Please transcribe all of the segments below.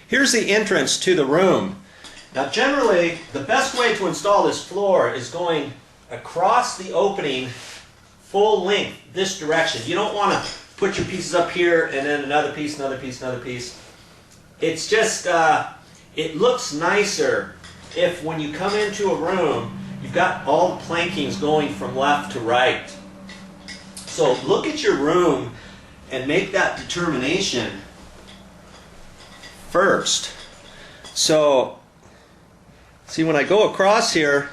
here's the entrance to the room. Now generally, the best way to install this floor is going across the opening full length, this direction. You don't want to put your pieces up here and then another piece, another piece, another piece. It's just, it looks nicer if when you come into a room, you've got all the plankings going from left to right. So look at your room and make that determination first. So, see, when I go across here,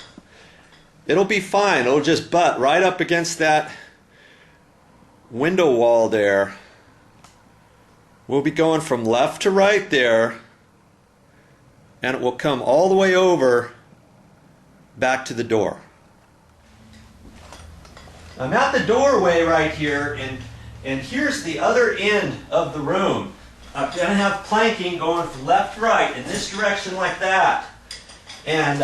it'll be fine. It'll just butt right up against that window wall there. We'll be going from left to right there, and it will come all the way over back to the door. I'm at the doorway right here, and here's the other end of the room. I'm going to have planking going from left to right in this direction like that. And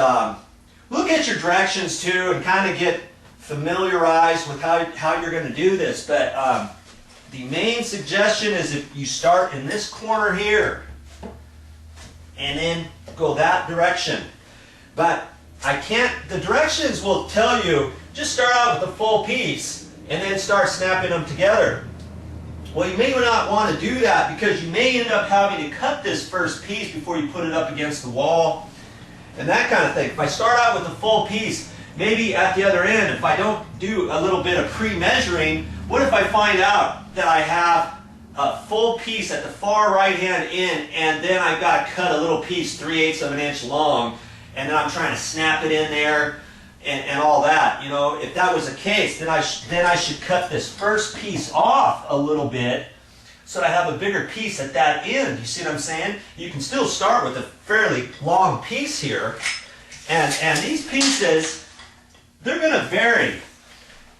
look at your directions too and kind of get familiarized with how you're going to do this. But the main suggestion is if you start in this corner here and then go that direction. But the directions will tell you just start out with a full piece and then start snapping them together. Well, you may not want to do that because you may end up having to cut this first piece before you put it up against the wall and that kind of thing. If I start out with a full piece, maybe at the other end, if I don't do a little bit of pre-measuring, what if I find out that I have a full piece at the far right hand end and then I've got to cut a little piece 3/8 of an inch long and then I'm trying to snap it in there and all that. You know, if that was the case, then I should cut this first piece off a little bit so that I have a bigger piece at that end. You see what I'm saying? You can still start with a fairly long piece here. And these pieces, they're going to vary.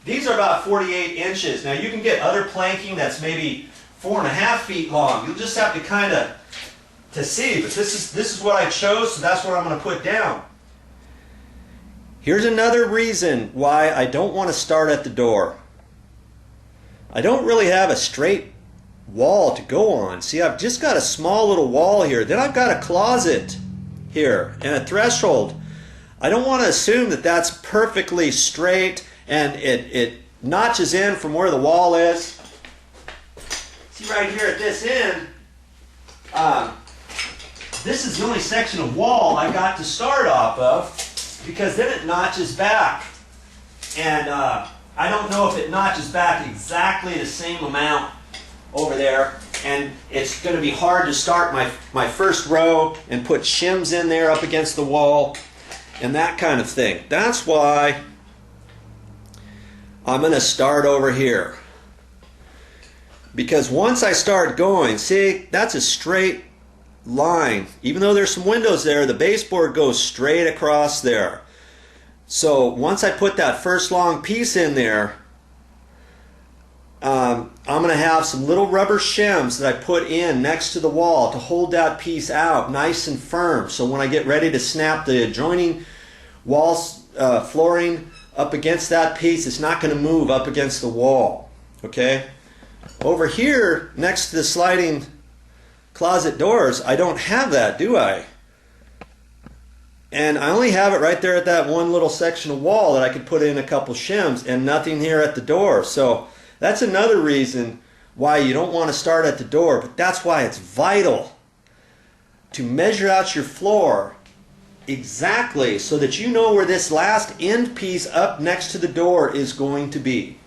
These are about 48 inches. Now you can get other planking that's maybe 4.5 feet long. You'll just have to kind of to see. But this is what I chose, so that's what I'm going to put down. Here's another reason why I don't want to start at the door. I don't really have a straight wall to go on. See, I've just got a small little wall here. Then I've got a closet here and a threshold. I don't want to assume that that's perfectly straight and it notches in from where the wall is. See right here at this end, this is the only section of wall I got to start off of, because then it notches back. And I don't know if it notches back exactly the same amount over there. And it's going to be hard to start my first row and put shims in there up against the wall and that kind of thing. That's why I'm going to start over here. Because once I start going, see, that's a straight line. Even though there's some windows there, the baseboard goes straight across there. So once I put that first long piece in there, I'm going to have some little rubber shims that I put in next to the wall to hold that piece out nice and firm. So when I get ready to snap the adjoining walls, flooring up against that piece, it's not going to move up against the wall. Okay? Over here, next to the sliding closet doors, I don't have that, do I? And I only have it right there at that one little section of wall that I could put in a couple shims, and nothing here at the door. So that's another reason why you don't want to start at the door, but that's why it's vital to measure out your floor exactly so that you know where this last end piece up next to the door is going to be.